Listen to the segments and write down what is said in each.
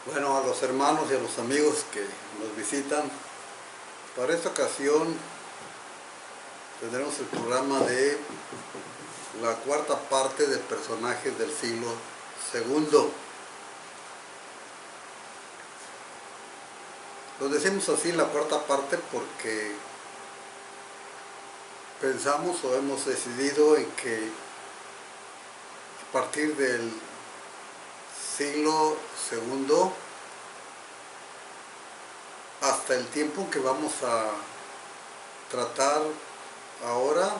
Bueno, a los hermanos y a los amigos que nos visitan, para esta ocasión tendremos el programa de la cuarta parte de personajes del siglo II. Lo decimos así, la cuarta parte, porque pensamos o hemos decidido en que a partir del siglo II hasta el tiempo que vamos a tratar ahora,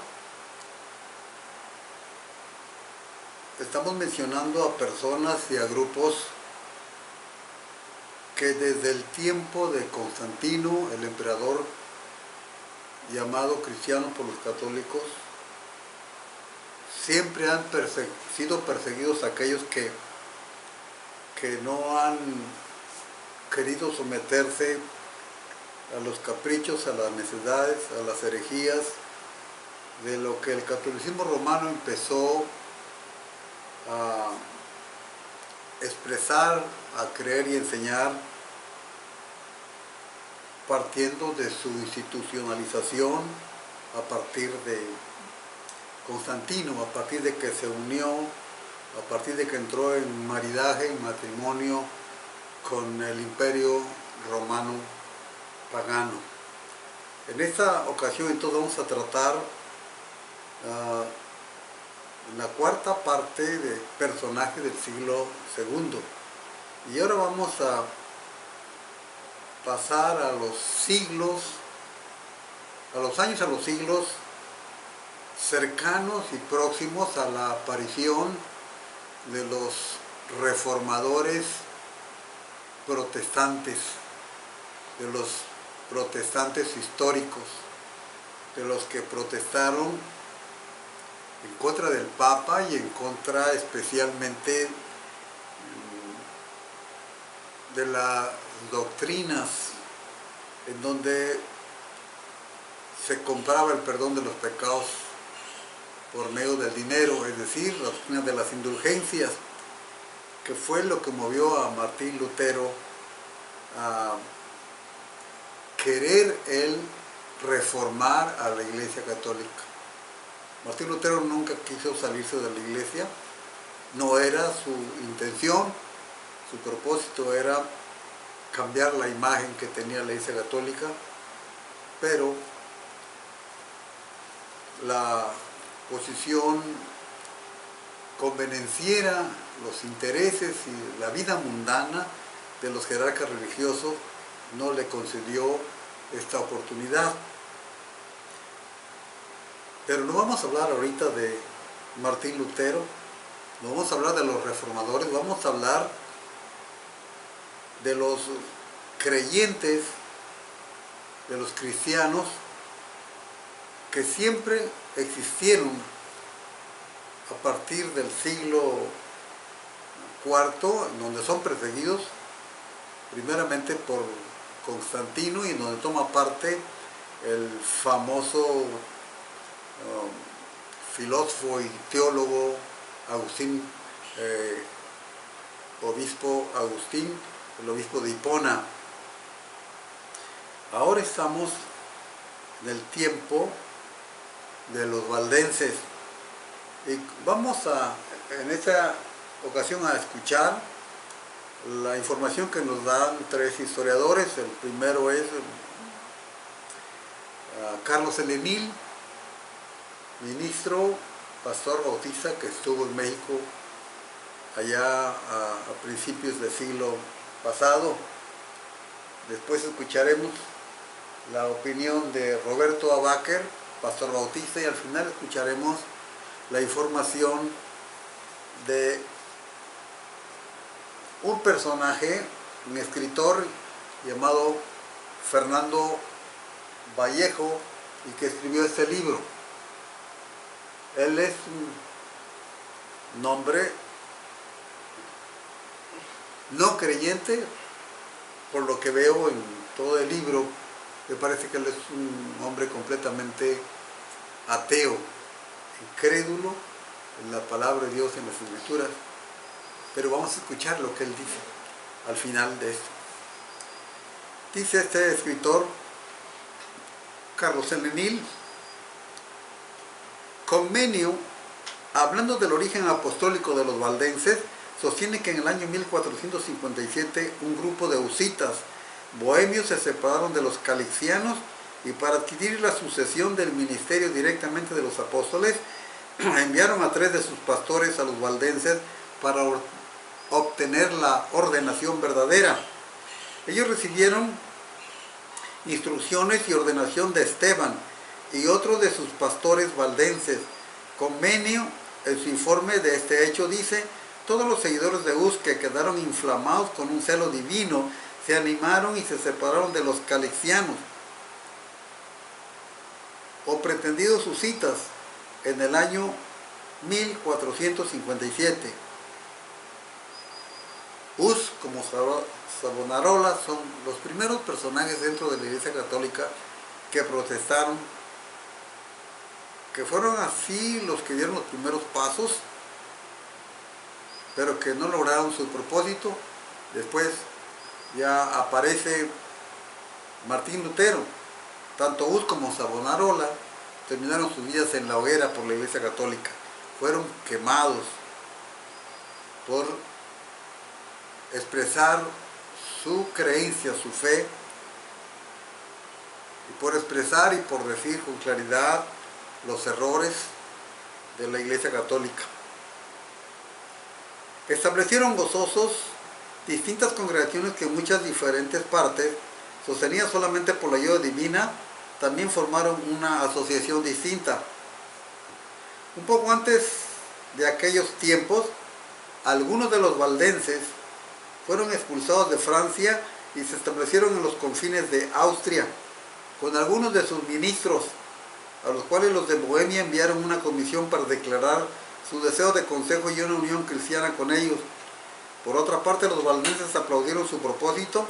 estamos mencionando a personas y a grupos que desde el tiempo de Constantino, el emperador llamado cristiano por los católicos, siempre han sido perseguidos aquellos que no han querido someterse a los caprichos, a las necesidades, a las herejías de lo que el catolicismo romano empezó a expresar, a creer y enseñar, partiendo de su institucionalización a partir de Constantino, a partir de que se unió, a partir de que entró en maridaje, en matrimonio con el imperio romano pagano. En esta ocasión entonces vamos a tratar la cuarta parte de personajes del siglo II. Y ahora vamos a pasar a los siglos, a los años, a los siglos cercanos y próximos a la aparición de los reformadores protestantes, de los protestantes históricos, de los que protestaron en contra del Papa y en contra especialmente de las doctrinas en donde se compraba el perdón de los pecados por medio del dinero, es decir, la doctrina de las indulgencias, que fue lo que movió a Martín Lutero a querer él reformar a la Iglesia Católica. Martín Lutero nunca quiso salirse de la Iglesia, no era su intención, su propósito era cambiar la imagen que tenía la Iglesia Católica, pero la posición convenenciera, los intereses y la vida mundana de los jerarcas religiosos no le concedió esta oportunidad. Pero no vamos a hablar ahorita de Martín Lutero, no vamos a hablar de los reformadores, vamos a hablar de los creyentes, de los cristianos que siempre existieron a partir del siglo IV, en donde son perseguidos primeramente por Constantino y en donde toma parte el famoso filósofo y teólogo Agustín, obispo Agustín, el obispo de Hipona. Ahora estamos en el tiempo de los valdenses y vamos en esta ocasión a escuchar la información que nos dan tres historiadores. El primero es Carlos Elenil, ministro, pastor bautista que estuvo en México allá a principios del siglo pasado. Después escucharemos la opinión de Roberto Abáquer, pastor bautista, y al final escucharemos la información de un personaje, un escritor llamado Fernando Vallejo, y que escribió este libro. Él es un hombre no creyente, por lo que veo en todo el libro. Me parece que él es un hombre completamente ateo, incrédulo en la palabra de Dios, en las Escrituras. Pero vamos a escuchar lo que él dice. al final de esto. Dice este escritor, Carlos Enenil, Comenius, hablando del origen apostólico de los valdenses, sostiene que en el año 1457 un grupo de husitas bohemios se separaron de los calixianos y para adquirir la sucesión del ministerio directamente de los apóstoles, enviaron a 3 de sus pastores a los valdenses para obtener la ordenación verdadera. Ellos recibieron instrucciones y ordenación de Esteban y otro de sus pastores valdenses. Comenius, en su informe de este hecho, dice: todos los seguidores de Hus que quedaron inflamados con un celo divino se animaron y se separaron de los calixianos o pretendidos husitas en el año 1457. Hus, como Savonarola, son los primeros personajes dentro de la Iglesia Católica que protestaron, que fueron así los que dieron los primeros pasos, pero que no lograron su propósito. Después ya aparece Martín Lutero. Tanto Hus como Savonarola terminaron sus vidas en la hoguera por la Iglesia Católica. Fueron quemados por expresar su creencia, su fe, y por expresar y por decir con claridad los errores de la Iglesia Católica. Establecieron gozosos distintas congregaciones que en muchas diferentes partes, sostenidas solamente por la ayuda divina, también formaron una asociación distinta. Un poco antes de aquellos tiempos, algunos de los valdenses fueron expulsados de Francia y se establecieron en los confines de Austria, con algunos de sus ministros, a los cuales los de Bohemia enviaron una comisión para declarar su deseo de consejo y una unión cristiana con ellos. Por otra parte, los valdenses aplaudieron su propósito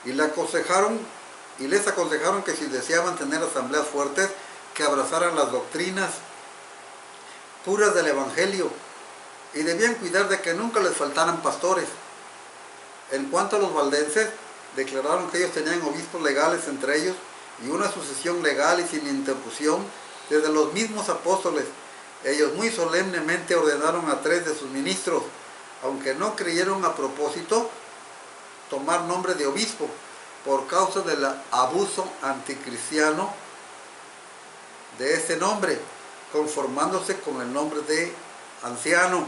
y les aconsejaron que si deseaban tener asambleas fuertes, que abrazaran las doctrinas puras del Evangelio y debían cuidar de que nunca les faltaran pastores. En cuanto a los valdenses, declararon que ellos tenían obispos legales entre ellos y una sucesión legal y sin interrupción desde los mismos apóstoles. Ellos muy solemnemente ordenaron a 3 de sus ministros, aunque no creyeron a propósito tomar nombre de obispo, por causa del abuso anticristiano de ese nombre, conformándose con el nombre de anciano.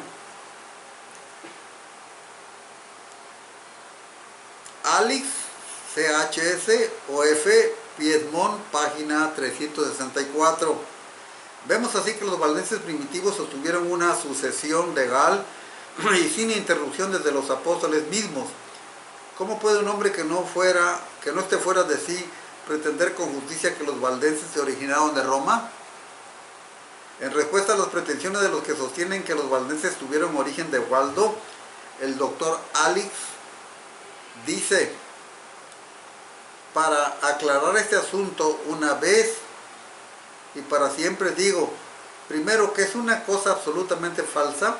Alix, CHS, OF, Piedmont, página 364. Vemos así que los valdenses primitivos sostuvieron una sucesión legal y sin interrupción desde los apóstoles mismos. ¿Cómo puede un hombre que no esté fuera de sí pretender con justicia que los valdenses se originaron de Roma? En respuesta a las pretensiones de los que sostienen que los valdenses tuvieron origen de Waldo, el doctor Alix dice: para aclarar este asunto una vez y para siempre digo, primero, que es una cosa absolutamente falsa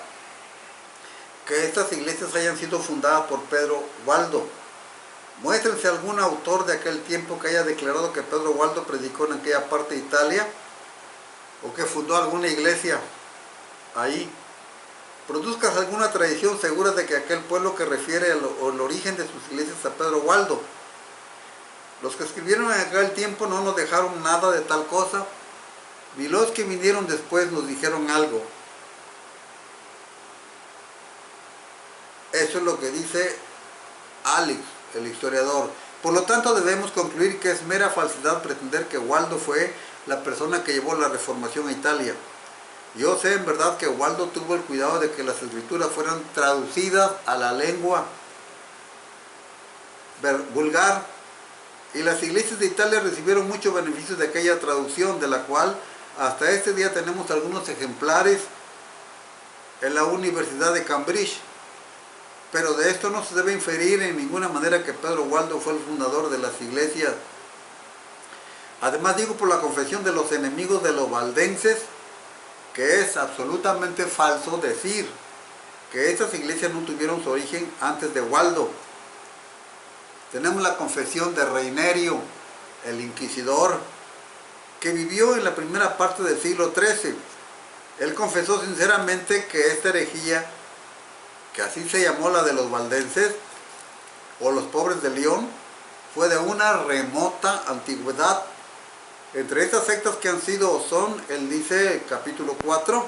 que estas iglesias hayan sido fundadas por Pedro Waldo. Muéstrense algún autor de aquel tiempo que haya declarado que Pedro Waldo predicó en aquella parte de Italia o que fundó alguna iglesia ahí. Produzcas alguna tradición segura de que aquel pueblo que refiere el origen de sus iglesias a Pedro Waldo. Los que escribieron en aquel tiempo no nos dejaron nada de tal cosa, ni los que vinieron después nos dijeron algo. Eso es lo que dice Alix, el historiador. Por lo tanto, debemos concluir que es mera falsedad pretender que Waldo fue la persona que llevó la reformación a Italia. Yo sé en verdad que Waldo tuvo el cuidado de que las escrituras fueran traducidas a la lengua vulgar, y las iglesias de Italia recibieron muchos beneficios de aquella traducción, de la cual hasta este día tenemos algunos ejemplares en la Universidad de Cambridge. Pero de esto no se debe inferir en ninguna manera que Pedro Waldo fue el fundador de las iglesias. Además, digo por la confesión de los enemigos de los valdenses que es absolutamente falso decir que estas iglesias no tuvieron su origen antes de Waldo. Tenemos la confesión de Reinerio, el inquisidor, que vivió en la primera parte del siglo XIII. Él confesó sinceramente que esta herejía, que así se llamó la de los valdenses, o los pobres de León, fue de una remota antigüedad. Entre estas sectas que han sido o son, él dice, capítulo 4,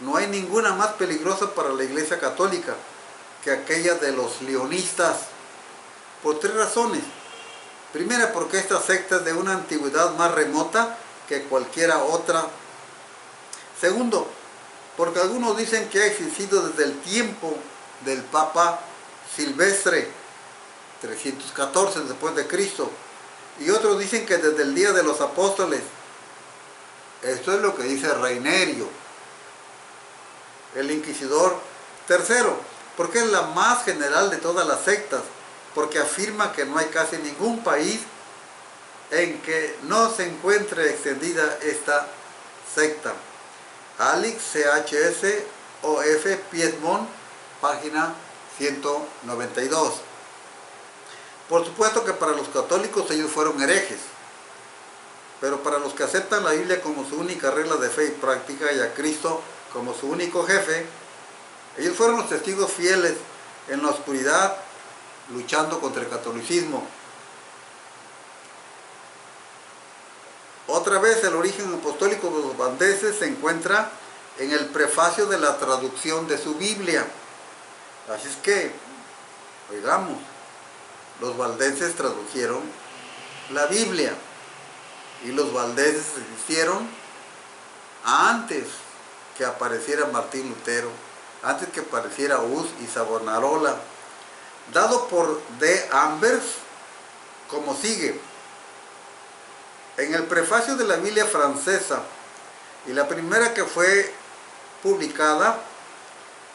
no hay ninguna más peligrosa para la Iglesia Católica que aquella de los leonistas, por 3 razones. Primera, porque esta secta es de una antigüedad más remota que cualquiera otra. Segundo, porque algunos dicen que ha existido desde el tiempo del Papa Silvestre, 314 después de Cristo, y otros dicen que desde el día de los apóstoles. Esto es lo que dice Reinerio, el inquisidor. Tercero, porque es la más general de todas las sectas, porque afirma que no hay casi ningún país en que no se encuentre extendida esta secta. Alix CHS OF Piedmont, página 192. Por supuesto que para los católicos ellos fueron herejes, pero para los que aceptan la Biblia como su única regla de fe y práctica y a Cristo como su único jefe, ellos fueron los testigos fieles en la oscuridad, luchando contra el catolicismo. Otra vez, el origen apostólico de los valdenses se encuentra en el prefacio de la traducción de su Biblia. Así es que, oigamos, los valdenses tradujeron la Biblia y los valdenses existieron antes que apareciera Martín Lutero, antes que apareciera Hus y Savonarola. Dado por D. Ambers como sigue: en el prefacio de la Biblia francesa y la primera que fue publicada,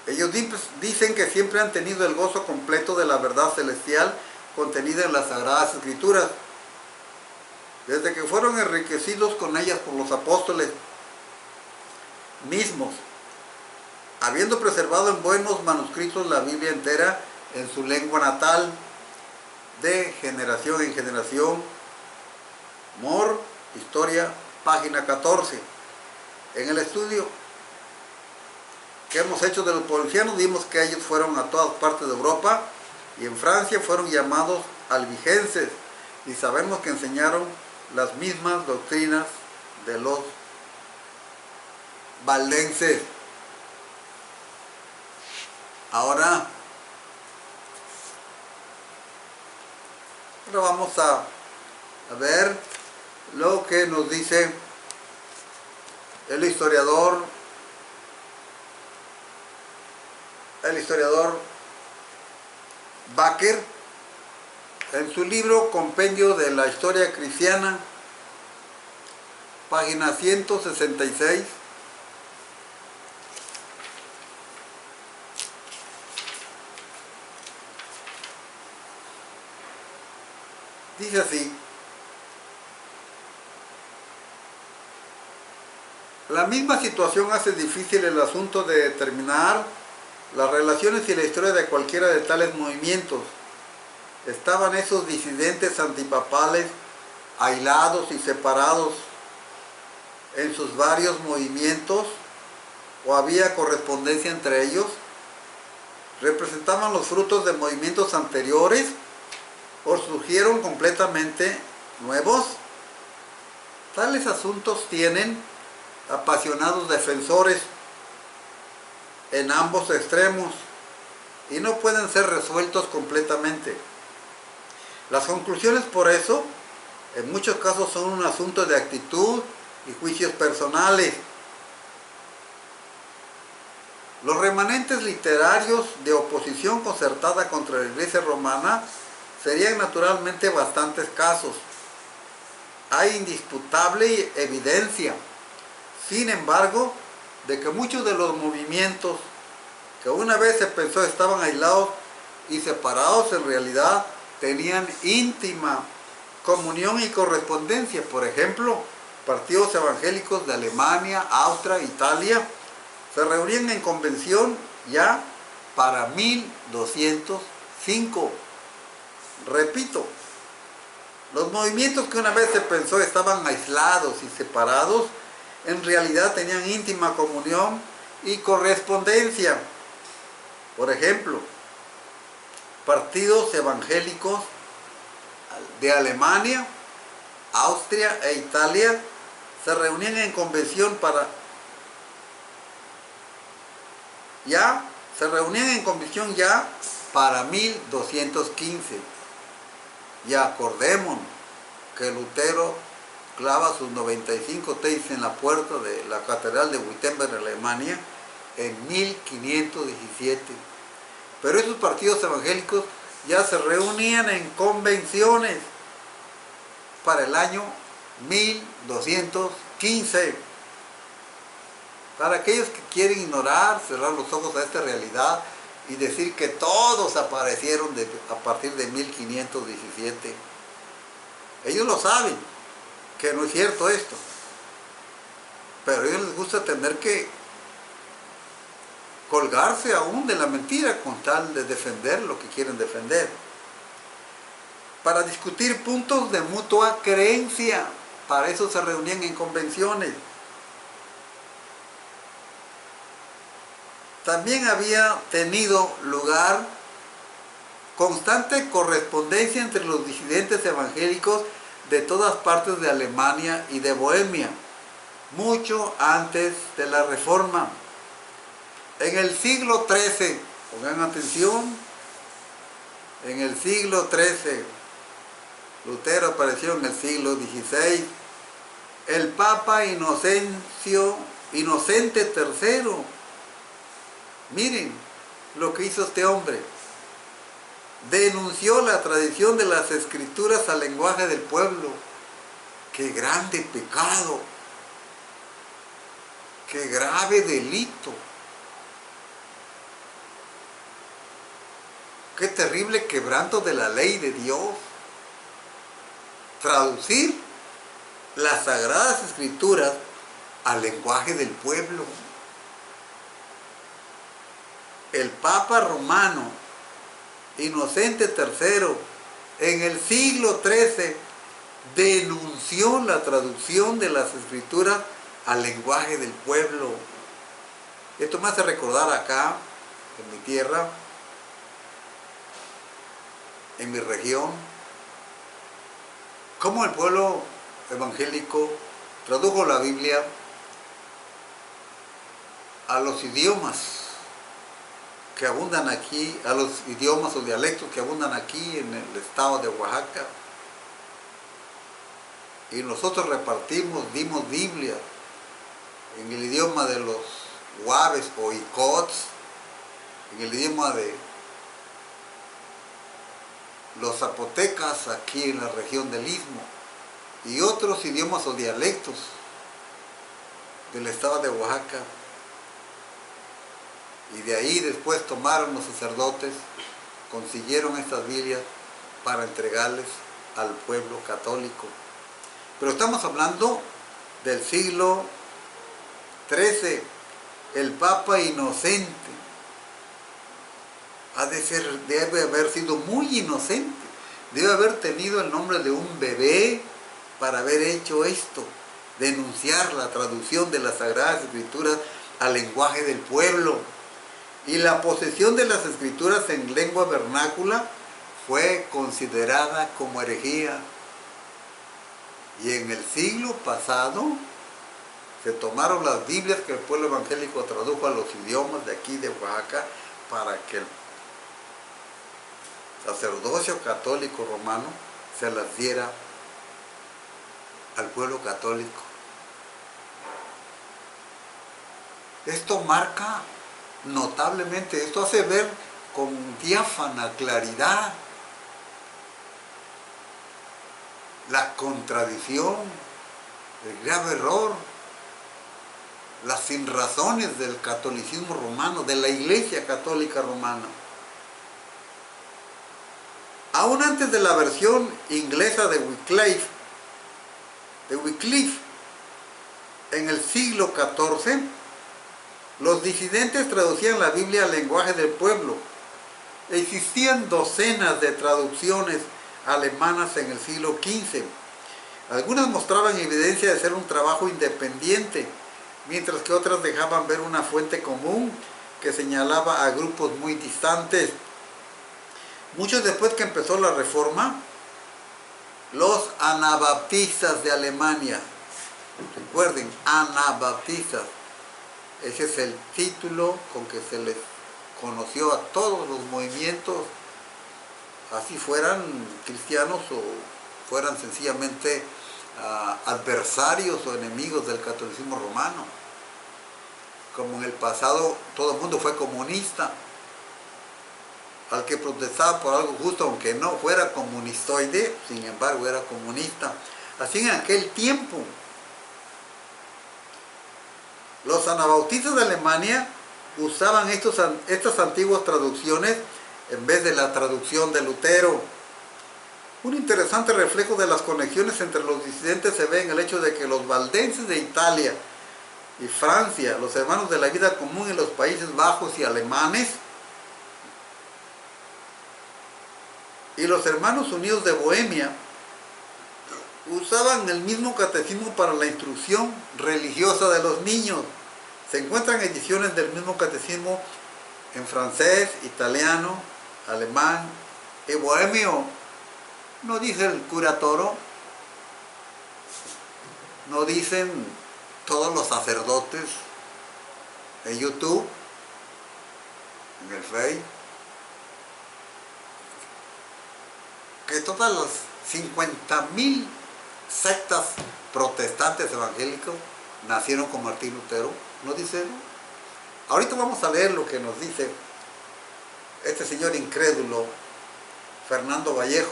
ellos dicen que siempre han tenido el gozo completo de la verdad celestial contenida en las Sagradas Escrituras, desde que fueron enriquecidos con ellas por los apóstoles mismos, habiendo preservado en buenos manuscritos la Biblia entera en su lengua natal, de generación en generación. More, Historia, página 14. En el estudio que hemos hecho de los policianos, vimos que ellos fueron a todas partes de Europa y en Francia fueron llamados albigenses, y sabemos que enseñaron las mismas doctrinas de los valdenses. Ahora vamos a ver lo que nos dice el historiador Baker en su libro Compendio de la Historia Cristiana, página 166. Dice así: la misma situación hace difícil el asunto de determinar las relaciones y la historia de cualquiera de tales movimientos. ¿Estaban esos disidentes antipapales aislados y separados en sus varios movimientos, o había correspondencia entre ellos? ¿Representaban los frutos de movimientos anteriores o surgieron completamente nuevos? Tales asuntos tienen apasionados defensores en ambos extremos y no pueden ser resueltos completamente. Las conclusiones, por eso, en muchos casos son un asunto de actitud y juicios personales. Los remanentes literarios de oposición concertada contra la Iglesia romana serían naturalmente bastante escasos. Hay indisputable evidencia, sin embargo, de que muchos de los movimientos que una vez se pensó estaban aislados y separados, en realidad tenían íntima comunión y correspondencia. Por ejemplo, partidos evangélicos de Alemania, Austria, Italia, se reunían en convención ya para 1205. Repito, los movimientos que una vez se pensó estaban aislados y separados, en realidad tenían íntima comunión y correspondencia. Por ejemplo, partidos evangélicos de Alemania, Austria e Italia se reunían en convención para 1215. Y acordémonos que Lutero clava sus 95 tesis en la puerta de la Catedral de Wittenberg, Alemania, en 1517. Pero esos partidos evangélicos ya se reunían en convenciones para el año 1215. Para aquellos que quieren ignorar, cerrar los ojos a esta realidad y decir que todos aparecieron a partir de 1517. Ellos lo saben, que no es cierto esto. Pero a ellos les gusta tener que colgarse aún de la mentira con tal de defender lo que quieren defender. Para discutir puntos de mutua creencia, para eso se reunían en convenciones. También había tenido lugar constante correspondencia entre los disidentes evangélicos de todas partes de Alemania y de Bohemia, mucho antes de la Reforma. En el siglo XIII, pongan atención, en el siglo XIII, Lutero apareció en el siglo XVI, el Papa Inocente III, miren lo que hizo este hombre, denunció la tradición de las escrituras al lenguaje del pueblo. ¡Qué grande pecado! ¡Qué grave delito! ¡Qué terrible quebranto de la ley de Dios! Traducir las sagradas escrituras al lenguaje del pueblo. El Papa Romano Inocente III en el siglo XIII denunció la traducción de las escrituras al lenguaje del pueblo. Esto me hace recordar acá, en mi tierra, en mi región, cómo el pueblo evangélico tradujo la Biblia a los idiomas que abundan aquí, a los idiomas o dialectos que abundan aquí en el estado de Oaxaca. Y nosotros dimos Biblia en el idioma de los Huaves o Icots, en el idioma de los zapotecas aquí en la región del Istmo, y otros idiomas o dialectos del estado de Oaxaca. Y de ahí después tomaron los sacerdotes, consiguieron estas Biblias para entregarles al pueblo católico. Pero estamos hablando del siglo XIII, el Papa Inocente. Debe haber sido muy inocente, debe haber tenido el nombre de un bebé para haber hecho esto, denunciar la traducción de las Sagradas Escrituras al lenguaje del pueblo. Y la posesión de las escrituras en lengua vernácula fue considerada como herejía. Y en el siglo pasado se tomaron las Biblias que el pueblo evangélico tradujo a los idiomas de aquí de Oaxaca para que el sacerdocio católico romano se las diera al pueblo católico. Esto marca notablemente, esto hace ver con diáfana claridad la contradicción, el grave error, las sinrazones del catolicismo romano, de la Iglesia Católica Romana. Aún antes de la versión inglesa de Wycliffe, en el siglo XIV, los disidentes traducían la Biblia al lenguaje del pueblo, Existían docenas de traducciones alemanas en el siglo XV. Algunas mostraban evidencia de ser un trabajo independiente, mientras que otras dejaban ver una fuente común que señalaba a grupos muy distantes. Mucho después que empezó la Reforma, los anabaptistas de Alemania, recuerden, anabaptistas, ese es el título con que se les conoció a todos los movimientos, así fueran cristianos o fueran sencillamente adversarios o enemigos del catolicismo romano. Como en el pasado todo el mundo fue comunista, al que protestaba por algo justo, aunque no fuera comunistoide, sin embargo era comunista. Así en aquel tiempo, los anabautistas de Alemania usaban estas antiguas traducciones en vez de la traducción de Lutero. Un interesante reflejo de las conexiones entre los disidentes se ve en el hecho de que los valdenses de Italia y Francia, los hermanos de la vida común en los Países Bajos y alemanes, y los hermanos unidos de Bohemia, usaban el mismo catecismo para la instrucción religiosa de los niños. Se encuentran ediciones del mismo catecismo en francés, italiano, alemán y bohemio. No dice el cura Toro, no dicen todos los sacerdotes en YouTube, en el Face, que todas las 50,000 sectas protestantes evangélicos nacieron con Martín Lutero. ¿No dice eso? Ahorita vamos a leer lo que nos dice este señor incrédulo, Fernando Vallejo,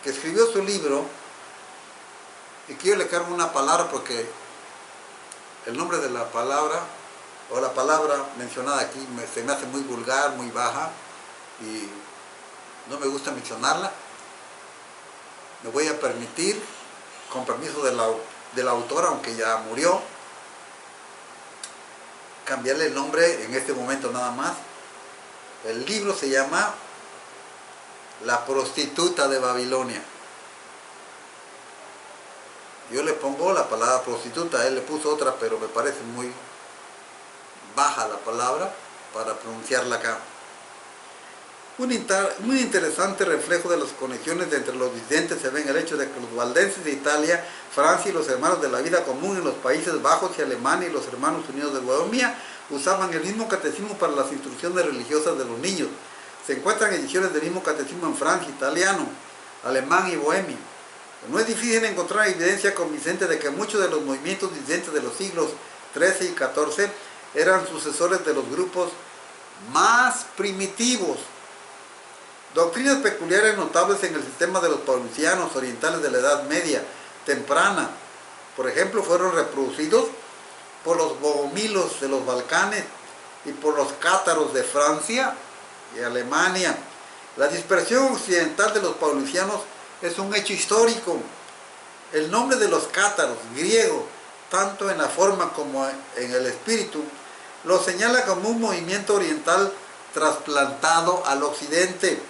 que escribió su libro, y que yo le cargo una palabra porque el nombre de la palabra, o la palabra mencionada aquí, se me hace muy vulgar, muy baja, y no me gusta mencionarla. Me voy a permitir, con permiso del autor, aunque ya murió, cambiarle el nombre en este momento nada más. El libro se llama La prostituta de Babilonia. Yo le pongo la palabra prostituta, él le puso otra, pero me parece muy baja la palabra para pronunciarla acá. Un muy interesante reflejo de las conexiones entre los disidentes se ve en el hecho de que los valdenses de Italia, Francia y los hermanos de la vida común en los Países Bajos y Alemania y los hermanos unidos de Bohemia usaban el mismo catecismo para las instrucciones religiosas de los niños. Se encuentran ediciones del mismo catecismo en Francia, italiano, alemán y bohemio. No es difícil encontrar evidencia convincente de que muchos de los movimientos disidentes de los siglos XIII y XIV eran sucesores de los grupos más primitivos. Doctrinas peculiares notables en el sistema de los paulicianos orientales de la Edad Media temprana, por ejemplo, fueron reproducidos por los bogomilos de los Balcanes y por los cátaros de Francia y Alemania. La dispersión occidental de los paulicianos es un hecho histórico. El nombre de los cátaros, griego, tanto en la forma como en el espíritu, lo señala como un movimiento oriental trasplantado al occidente.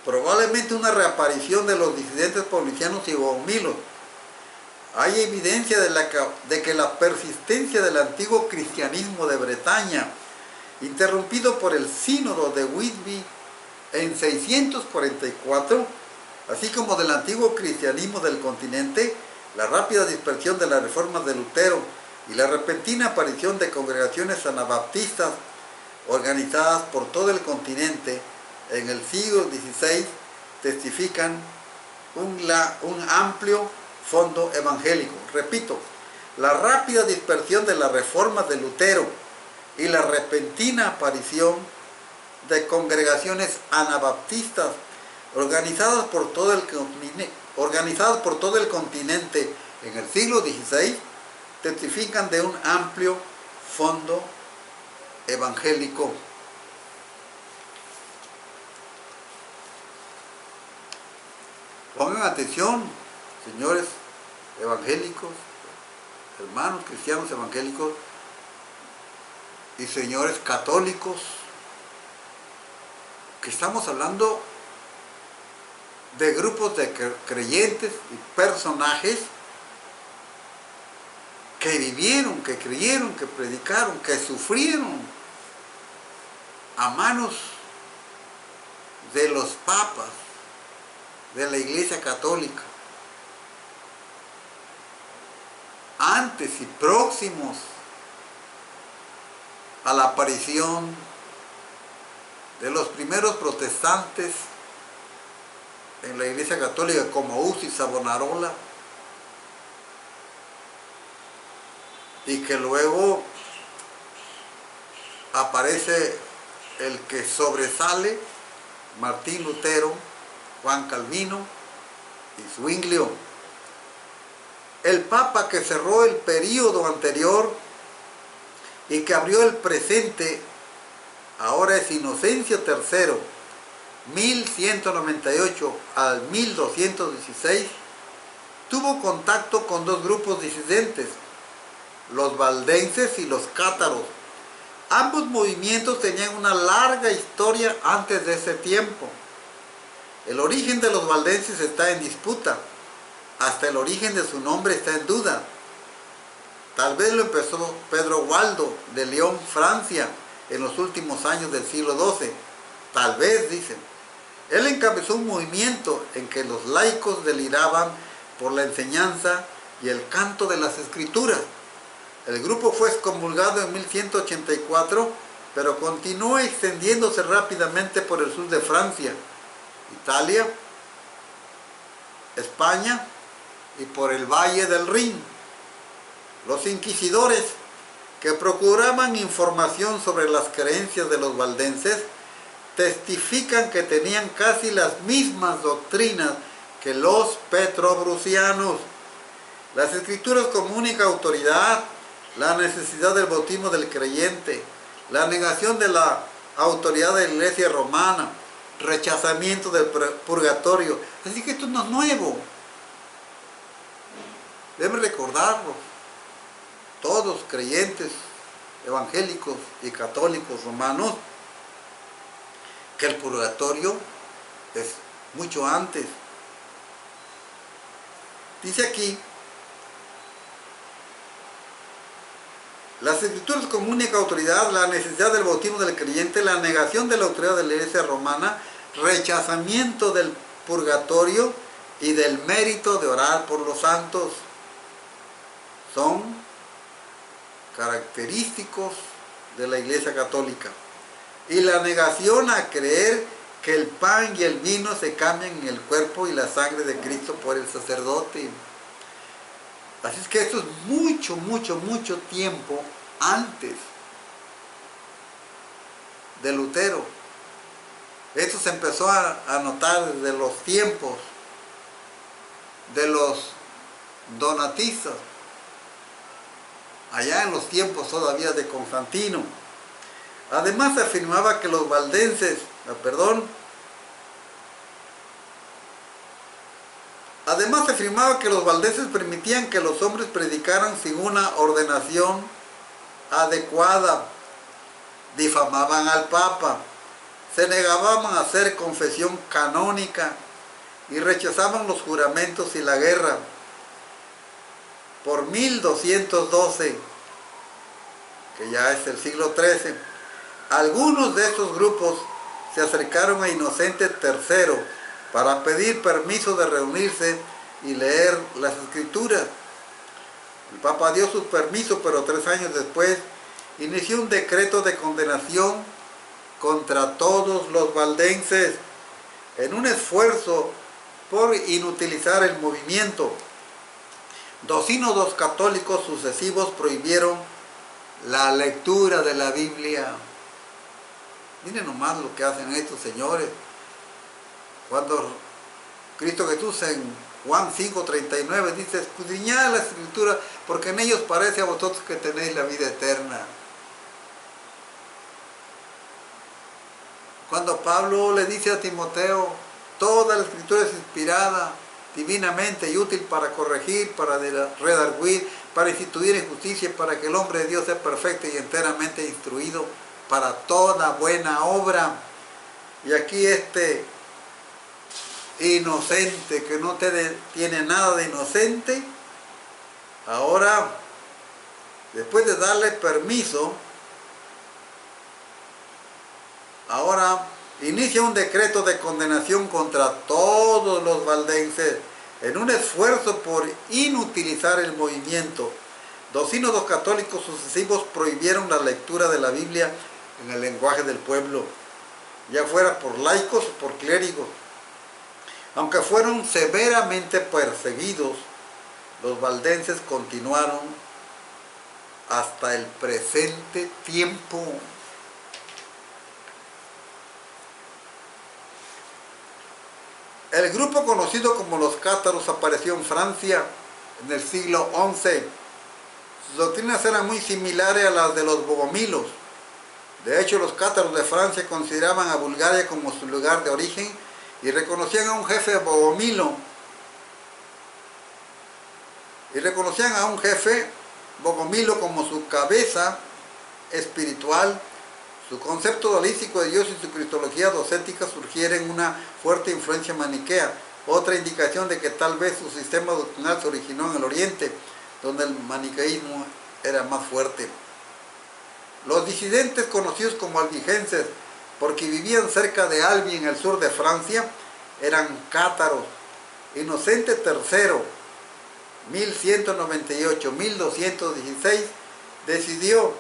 Probablemente una reaparición de los disidentes paulicianos y bogomilos. Hay evidencia de que la persistencia del antiguo cristianismo de Bretaña, interrumpido por el sínodo de Whitby en 644, así como del antiguo cristianismo del continente, la rápida dispersión de las reformas de Lutero y la repentina aparición de congregaciones anabaptistas organizadas por todo el continente en el siglo XVI testifican un amplio fondo evangélico. Repito, la rápida dispersión de las reformas de Lutero y la repentina aparición de congregaciones anabaptistas organizadas por todo el continente en el siglo XVI testifican de un amplio fondo evangélico. Pongan atención, señores evangélicos, hermanos cristianos evangélicos y señores católicos que estamos hablando de grupos de creyentes y personajes que vivieron, que creyeron, que predicaron, que sufrieron a manos de los papas de la Iglesia Católica, antes y próximos a la aparición de los primeros protestantes en la Iglesia Católica, como Hus y Savonarola, y que luego aparece el que sobresale, Martín Lutero, Juan Calvino y Zwinglio. El Papa que cerró el período anterior y que abrió el presente, ahora es Inocencio III, 1198 al 1216, tuvo contacto con dos grupos disidentes, los valdenses y los cátaros. Ambos movimientos tenían una larga historia antes de ese tiempo. El origen de los valdenses está en disputa, hasta el origen de su nombre está en duda. Tal vez lo empezó Pedro Waldo de León, Francia, en los últimos años del siglo XII. Tal vez, dicen. Él encabezó un movimiento en que los laicos deliraban por la enseñanza y el canto de las escrituras. El grupo fue excomulgado en 1184, pero continuó extendiéndose rápidamente por el sur de Francia, Italia, España y por el Valle del Rin. Los inquisidores, que procuraban información sobre las creencias de los valdenses, testifican que tenían casi las mismas doctrinas que los petrobrusianos. Las escrituras comunican autoridad, la necesidad del bautismo del creyente, la negación de la autoridad de la Iglesia romana, rechazamiento del purgatorio. Así que esto no es nuevo. Deben recordarlo todos, creyentes, evangélicos y católicos romanos, que el purgatorio es mucho antes. Dice aquí, las escrituras comunican autoridad, la necesidad del bautismo del creyente, la negación de la autoridad de la Iglesia romana, rechazamiento del purgatorio y del mérito de orar por los santos. Son característicos de la Iglesia Católica. Y la negación a creer que el pan y el vino se cambian en el cuerpo y la sangre de Cristo por el sacerdote. Así es que esto es mucho tiempo antes de Lutero. Esto se empezó a notar desde los tiempos de los donatistas, allá en los tiempos todavía de Constantino. Además se afirmaba que los valdenses, permitían que los hombres predicaran sin una ordenación adecuada, difamaban al Papa, se negaban a hacer confesión canónica y rechazaban los juramentos y la guerra. Por 1212, que ya es el siglo XIII, algunos de estos grupos se acercaron a Inocente III para pedir permiso de reunirse y leer las escrituras. El Papa dio su permiso, pero 3 años después inició un decreto de condenación contra todos los valdenses en un esfuerzo por inutilizar el movimiento. 2 sínodos católicos sucesivos prohibieron la lectura de la Biblia. Miren nomás lo que hacen estos señores. Cuando Cristo Jesús en Juan 5:39 dice: escudriñad la escritura, porque en ellos parece a vosotros que tenéis la vida eterna. Cuando Pablo le dice a Timoteo: toda la escritura es inspirada divinamente y útil para corregir, para redarguir, para instituir en justicia, para que el hombre de Dios sea perfecto y enteramente instruido para toda buena obra. Y aquí este inocente, que no tiene nada de inocente, ahora, después de darle permiso, ahora inicia un decreto de condenación contra todos los valdenses en un esfuerzo por inutilizar el movimiento. Dos sínodos católicos sucesivos prohibieron la lectura de la Biblia en el lenguaje del pueblo, ya fuera por laicos o por clérigos. Aunque fueron severamente perseguidos, los valdenses continuaron hasta el presente tiempo. El grupo conocido como los cátaros apareció en Francia en el siglo XI. Sus doctrinas eran muy similares a las de los bogomilos. De hecho, los cátaros de Francia consideraban a Bulgaria como su lugar de origen y reconocían a un jefe bogomilo. Como su cabeza espiritual. Su concepto holístico de Dios y su cristología docéntica surgieron una fuerte influencia maniquea, otra indicación de que tal vez su sistema doctrinal se originó en el Oriente, donde el maniqueísmo era más fuerte. Los disidentes, conocidos como albigenses, porque vivían cerca de Albi en el sur de Francia, eran cátaros. Inocente III, 1198-1216, decidió,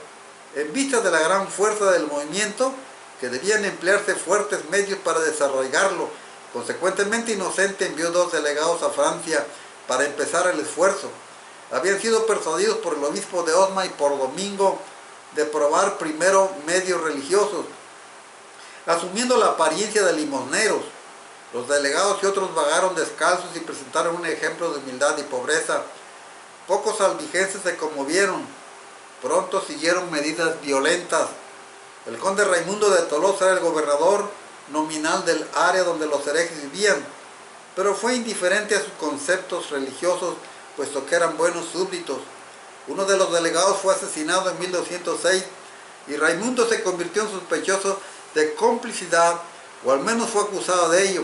en vista de la gran fuerza del movimiento, que debían emplearse fuertes medios para desarrollarlo. Consecuentemente, Inocente envió 2 delegados a Francia para empezar el esfuerzo. Habían sido persuadidos por el obispo de Osma y por Domingo de probar primero medios religiosos. Asumiendo la apariencia de limosneros, los delegados y otros vagaron descalzos y presentaron un ejemplo de humildad y pobreza. Pocos albigenses se conmovieron. Pronto siguieron medidas violentas. El conde Raimundo de Tolosa era el gobernador nominal del área donde los herejes vivían, pero fue indiferente a sus conceptos religiosos, puesto que eran buenos súbditos. Uno de los delegados fue asesinado en 1206 y Raimundo se convirtió en sospechoso de complicidad, o al menos fue acusado de ello.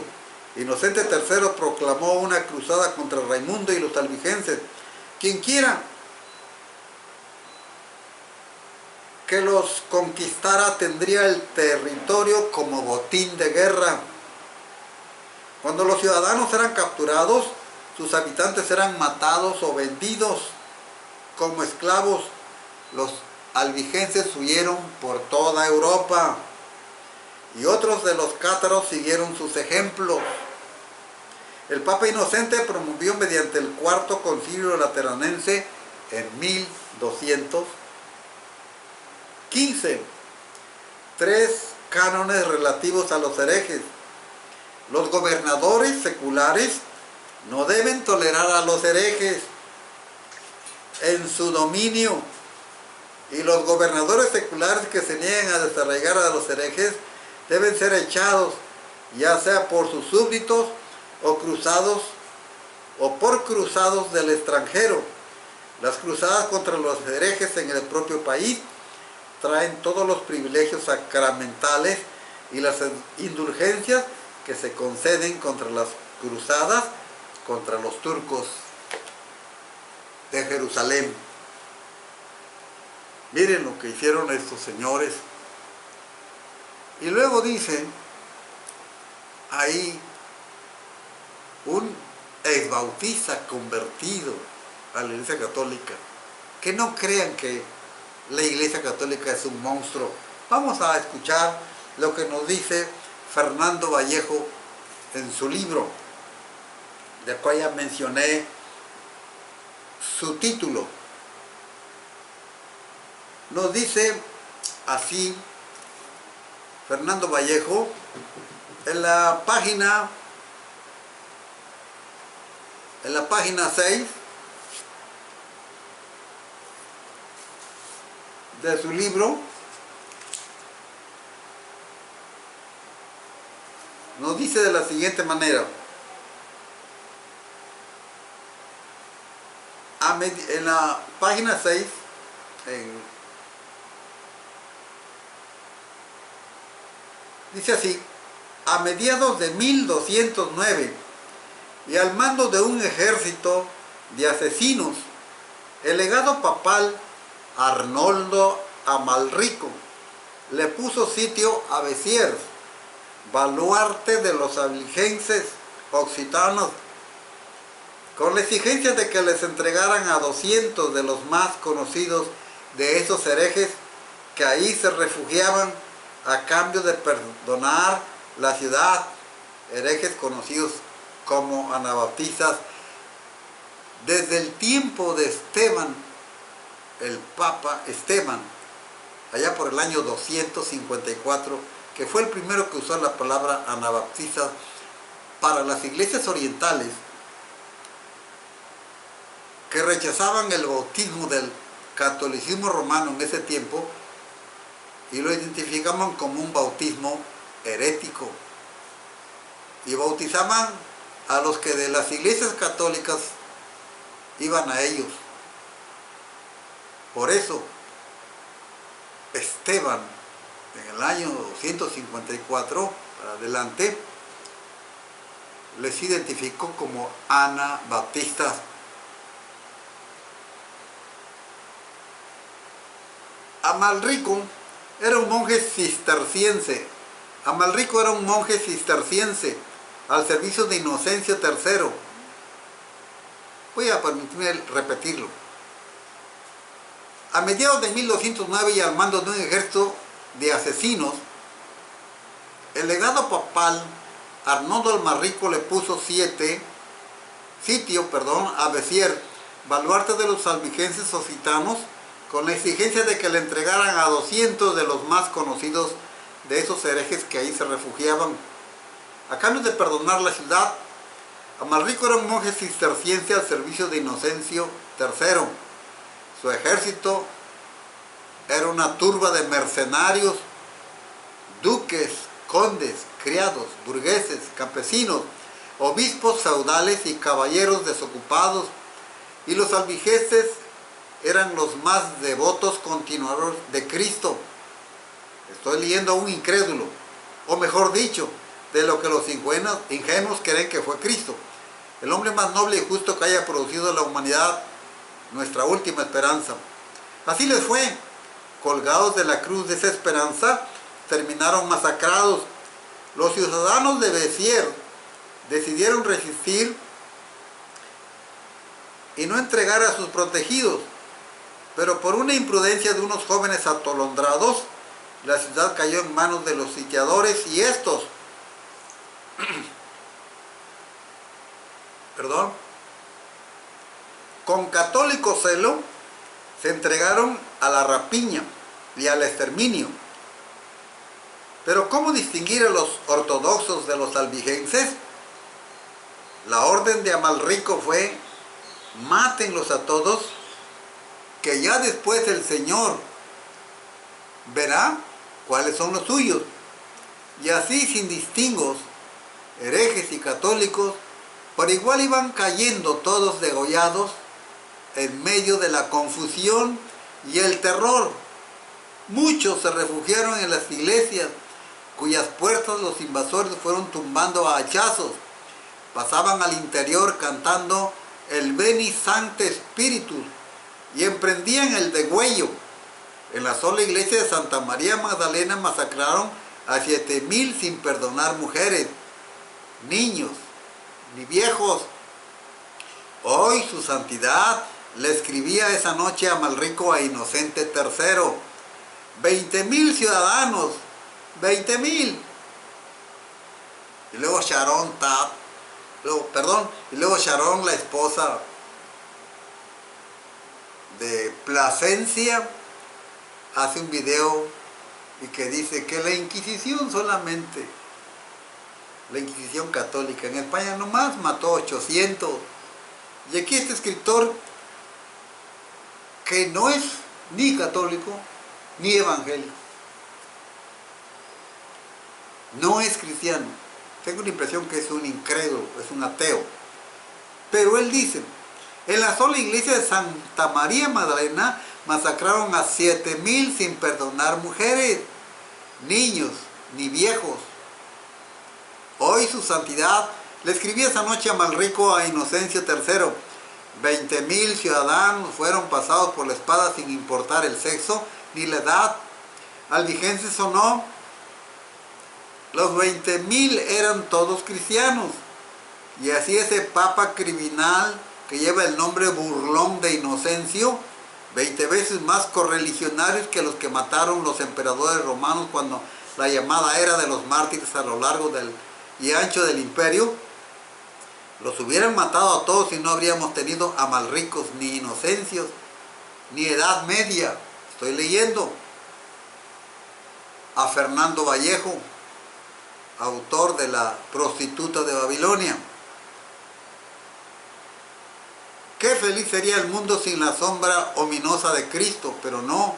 Inocente III proclamó una cruzada contra Raimundo y los albigenses. Quien quiera que los conquistara tendría el territorio como botín de guerra. Cuando los ciudadanos eran capturados, sus habitantes eran matados o vendidos como esclavos. Los albigenses huyeron por toda Europa y otros de los cátaros siguieron sus ejemplos. El Papa Inocente promovió mediante el Cuarto Concilio Lateranense en 1215 3 cánones relativos a los herejes. Los gobernadores seculares no deben tolerar a los herejes en su dominio, y los gobernadores seculares que se nieguen a desarraigar a los herejes deben ser echados, ya sea por sus súbditos o por cruzados del extranjero. Las cruzadas contra los herejes en el propio país traen todos los privilegios sacramentales y las indulgencias que se conceden contra las cruzadas contra los turcos de Jerusalén. Miren lo que hicieron estos señores. Y luego dice ahí un exbautista convertido a la Iglesia Católica. Que no crean que la Iglesia Católica es un monstruo. Vamos a escuchar lo que nos dice Fernando Vallejo en su libro, de cual ya mencioné su título. Nos dice así Fernando Vallejo en la página 6 de su libro. Nos dice de la siguiente manera: en la página 6, dice así: a mediados de 1209 y al mando de un ejército de asesinos, el legado papal Arnoldo Amalrico le puso sitio a Béziers, baluarte de los albigenses occitanos, con la exigencia de que les entregaran a 200 de los más conocidos de esos herejes que ahí se refugiaban a cambio de perdonar la ciudad, herejes conocidos como anabaptistas desde el tiempo de Esteban, el Papa Esteban, allá por el año 254, que fue el primero que usó la palabra anabaptistas para las iglesias orientales que rechazaban el bautismo del catolicismo romano en ese tiempo y lo identificaban como un bautismo herético y bautizaban a los que de las iglesias católicas iban a ellos. Por eso Esteban en el año 254 para adelante les identificó como anabaptistas. Amalrico era un monje cisterciense. Amalrico era un monje cisterciense al servicio de Inocencio III. Voy a permitirme repetirlo. A mediados de 1209 y al mando de un ejército de asesinos, el legado papal Arnoldo Amalrico le puso sitio a Béziers, baluarte de los albigenses occitanos, con la exigencia de que le entregaran a 200 de los más conocidos de esos herejes que ahí se refugiaban. A cambio de perdonar la ciudad, Amalrico era un monje cisterciense al servicio de Inocencio III. Su ejército era una turba de mercenarios, duques, condes, criados, burgueses, campesinos, obispos feudales y caballeros desocupados, y los albigenses eran los más devotos continuadores de Cristo. Estoy leyendo a un incrédulo, o mejor dicho, de lo que los ingenuos creen que fue Cristo, el hombre más noble y justo que haya producido la humanidad, nuestra última esperanza. Así les fue. Colgados de la cruz de esa esperanza, terminaron masacrados. Los ciudadanos de Béziers decidieron resistir y no entregar a sus protegidos, pero por una imprudencia de unos jóvenes atolondrados, la ciudad cayó en manos de los sitiadores y estos, con católico celo, se entregaron a la rapiña y al exterminio. Pero ¿cómo distinguir a los ortodoxos de los albigenses? La orden de Amalrico fue: mátenlos a todos, que ya después el Señor verá cuáles son los suyos. Y así, sin distingos, herejes y católicos, por igual iban cayendo todos degollados en medio de la confusión y el terror. Muchos se refugiaron en las iglesias, cuyas puertas los invasores fueron tumbando a hachazos. Pasaban al interior cantando el Veni Sancte Spiritus y emprendían el degüello. En la sola iglesia de Santa María Magdalena masacraron a 7,000 sin perdonar mujeres, niños ni viejos. Hoy su santidad le escribía esa noche a Amalrico a Inocente III: 20,000 ciudadanos, 20,000. Y luego Sharon la esposa de Plasencia, hace un video y que dice que la Inquisición solamente, la Inquisición católica en España nomás mató 800. Y aquí este escritor, que no es ni católico ni evangélico, no es cristiano, tengo la impresión que es un incrédulo, es un ateo, pero él dice: en la sola iglesia de Santa María Magdalena masacraron a 7,000 sin perdonar mujeres, niños ni viejos. hoy su santidad le escribí esa noche a Malrico a Inocencio III. 20,000 ciudadanos fueron pasados por la espada sin importar el sexo ni la edad, albigenses o no. Los 20,000 eran todos cristianos. Y así ese papa criminal que lleva el nombre burlón de Inocencio, 20 veces más correligionarios que los que mataron los emperadores romanos cuando la llamada era de los mártires a lo largo y ancho del imperio, los hubieran matado a todos y no habríamos tenido a Malricos, ni Inocencios, ni Edad Media. Estoy leyendo a Fernando Vallejo, autor de La prostituta de Babilonia. Qué feliz sería el mundo sin la sombra ominosa de Cristo, pero no,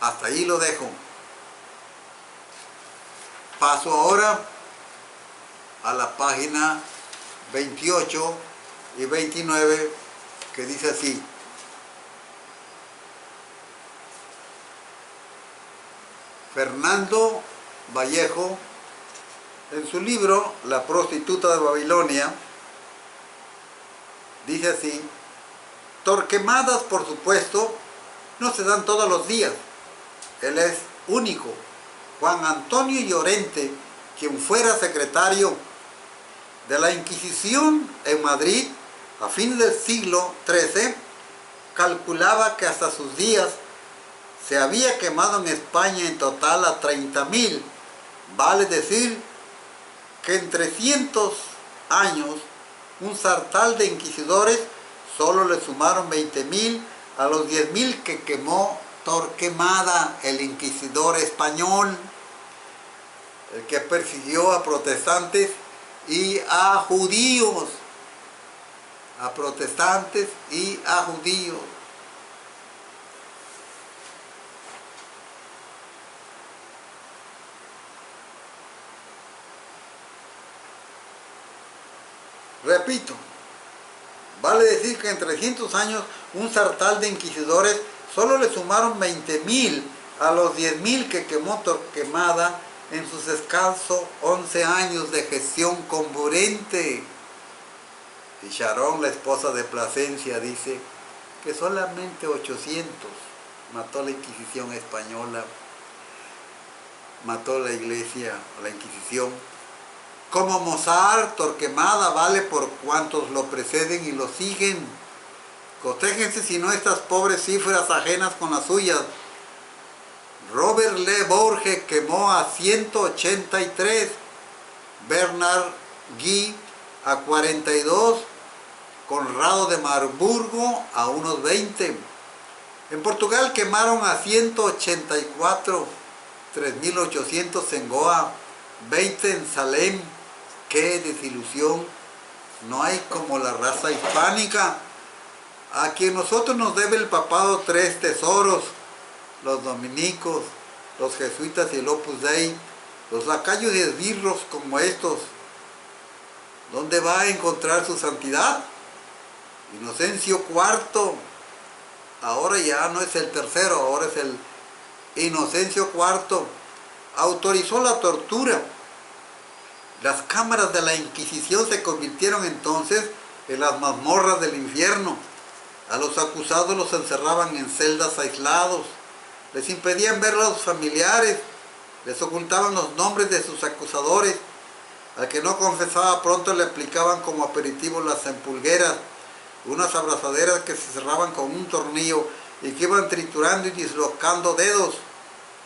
hasta ahí lo dejo. Paso ahora a la página 28 y 29, que dice así: Fernando Vallejo, en su libro La prostituta de Babilonia, dice así: Torquemadas, por supuesto, no se dan todos los días. Él es único. Juan Antonio Llorente, quien fuera secretario de la Inquisición en Madrid a fin del siglo XIII, calculaba que hasta sus días se había quemado en España en total a 30,000. Vale decir que en 300 años un sartal de inquisidores solo le sumaron 20,000 a los 10,000 que quemó Torquemada, el inquisidor español, el que persiguió a protestantes y a judíos, a protestantes y a judíos. Repito, vale decir que en 300 años un sartal de inquisidores solo le sumaron 20,000 a los 10,000 que quemó Torquemada en sus escasos 11 años de gestión comburente. Y Charón, la esposa de Plasencia, dice que solamente 800 mató la Inquisición española, mató la Iglesia, la Inquisición. Como Mozart, Torquemada vale por cuantos lo preceden y lo siguen. Cotéjense si no estas pobres cifras ajenas con las suyas. Robert Le Bourget quemó a 183, Bernard Guy a 42, Conrado de Marburgo a unos 20. En Portugal quemaron a 184, 3,800 en Goa, 20 en Salem. ¡Qué desilusión! No hay como la raza hispánica, a quien nosotros nos debe el papado 3 tesoros: los dominicos, los jesuitas y el Opus Dei, los lacayos y esbirros como estos. ¿Dónde va a encontrar su santidad? Inocencio IV, ahora ya no es el tercero, ahora es el Inocencio IV, autorizó la tortura. Las cámaras de la Inquisición se convirtieron entonces en las mazmorras del infierno. A los acusados los encerraban en celdas aislados, les impedían ver a los familiares, les ocultaban los nombres de sus acusadores. Al que no confesaba pronto le aplicaban como aperitivo las empulgueras, unas abrazaderas que se cerraban con un tornillo y que iban triturando y dislocando dedos.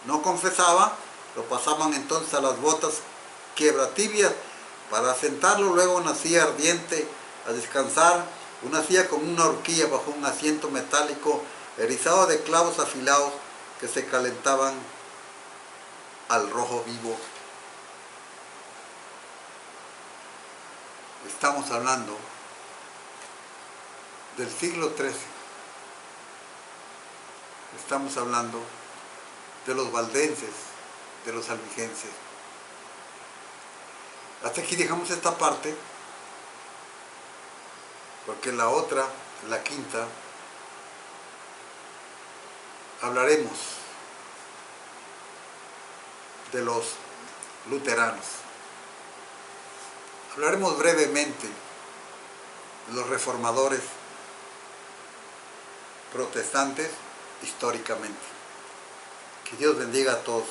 No confesaba, lo pasaban entonces a las botas quiebratibias para sentarlo luego en una silla ardiente a descansar, una silla con una horquilla bajo un asiento metálico erizado de clavos afilados que se calentaban al rojo vivo. Estamos hablando del siglo XIII. Estamos hablando de los valdenses, de los albigenses. Hasta aquí dejamos esta parte, porque la otra, la quinta, hablaremos de los luteranos. Hablaremos brevemente de los reformadores protestantes históricamente. Que Dios bendiga a todos.